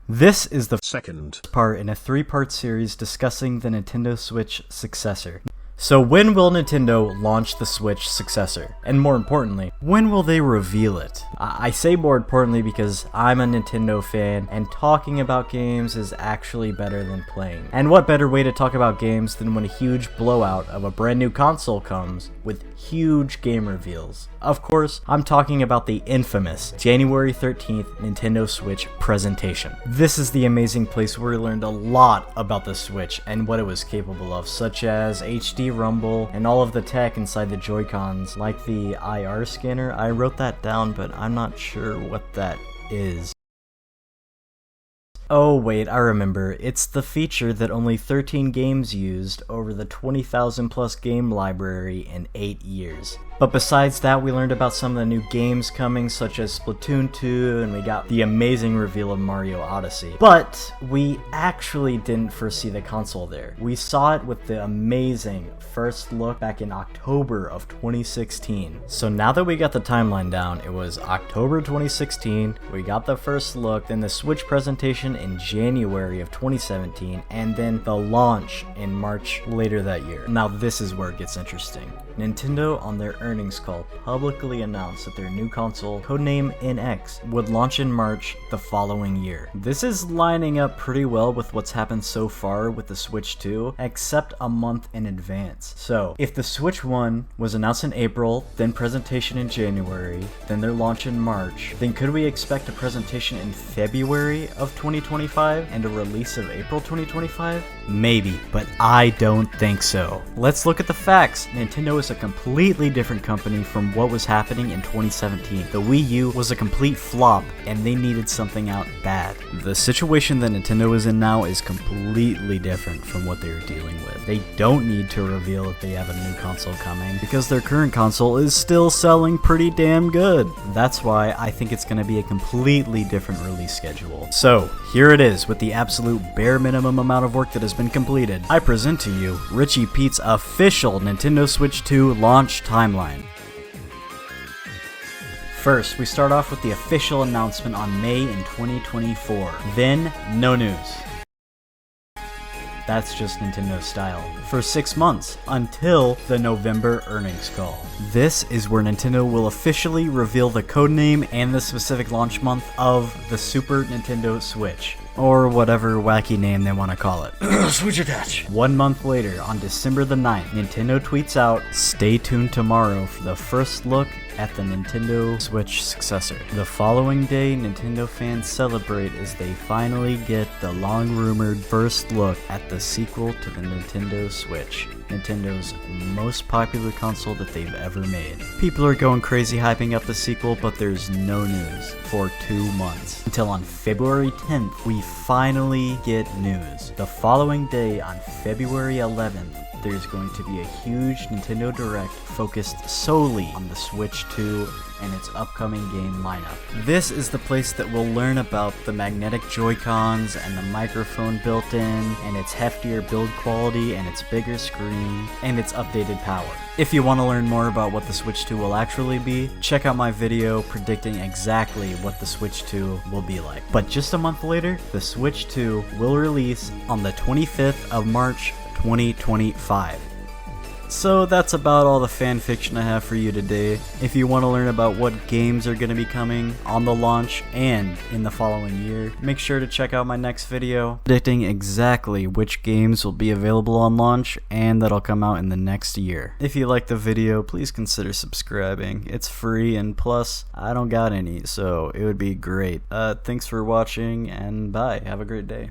This is the second part in a 3-part series discussing the Nintendo Switch successor. So when will Nintendo launch the Switch successor? And more importantly, when will they reveal it? I say more importantly because I'm a Nintendo fan and talking about games is actually better than playing. And what better way to talk about games than when a huge blowout of a brand new console comes with huge game reveals? Of course, I'm talking about the infamous January 13th Nintendo Switch presentation. This is the amazing place where we learned a lot about the Switch and what it was capable of, such as HD rumble and all of the tech inside the Joy-Cons, like the IR scanner. I wrote that down, but I'm not sure what that is. Oh wait, I remember. It's the feature that only 13 games used over the 20,000 plus game library in 8 years. But besides that, we learned about some of the new games coming, such as Splatoon 2, and we got the amazing reveal of Mario Odyssey. But we actually didn't foresee the console there. We saw it with the amazing first look back in October of 2016. So now that we got the timeline down, it was October 2016, we got the first look, then the Switch presentation in January of 2017, and then the launch in March later that year. Now this is where it gets interesting. Nintendo, on their earnings call, publicly announced that their new console, codename NX, would launch in March the following year. This is lining up pretty well with what's happened so far with the Switch 2, except a month in advance. So, if the Switch 1 was announced in April, then presentation in January, then their launch in March, then could we expect a presentation in February of 2025 and a release of April 2025? Maybe, but I don't think so. Let's look at the facts. Nintendo is a completely different company from what was happening in 2017. The Wii U was a complete flop and they needed something out bad. The situation that Nintendo is in now is completely different from what they were dealing with. They don't need to reveal that they have a new console coming because their current console is still selling pretty damn good. That's why I think it's going to be a completely different release schedule. So here it is with the absolute bare minimum amount of work that has been completed. I present to you Richie Pete's official Nintendo Switch 2 launch timeline. First, we start off with the official announcement on May in 2024. Then, no news. That's just Nintendo style. For 6 months, until the November earnings call. This is where Nintendo will officially reveal the codename and the specific launch month of the Super Nintendo Switch. Or whatever wacky name they want to call it. Switch attach. 1 month later, on December the 9th, Nintendo tweets out, "Stay tuned tomorrow for the first look at the Nintendo Switch successor." The following day, Nintendo fans celebrate as they finally get the long-rumored first look at the sequel to the Nintendo Switch, Nintendo's most popular console that they've ever made. People are going crazy hyping up the sequel, but there's no news for 2 months. Until on February 10th, we finally get news. The following day, on February 11th, there's going to be a huge Nintendo Direct focused solely on the Switch 2 and its upcoming game lineup. This is the place that we'll learn about the magnetic Joy-Cons and the microphone built in, and its heftier build quality and its bigger screen, and its updated power. If you want to learn more about what the Switch 2 will actually be, check out my video predicting exactly what the Switch 2 will be like. But just a month later, the Switch 2 will release on the 25th of March 2025. So that's about all the fan fiction I have for you today. If you want to learn about what games are going to be coming on the launch and in the following year, make sure to check out my next video predicting exactly which games will be available on launch and that'll come out in the next year. If you like the video, please consider subscribing. It's free, and plus, I don't got any, so it would be great. Thanks for watching, and bye. Have a great day.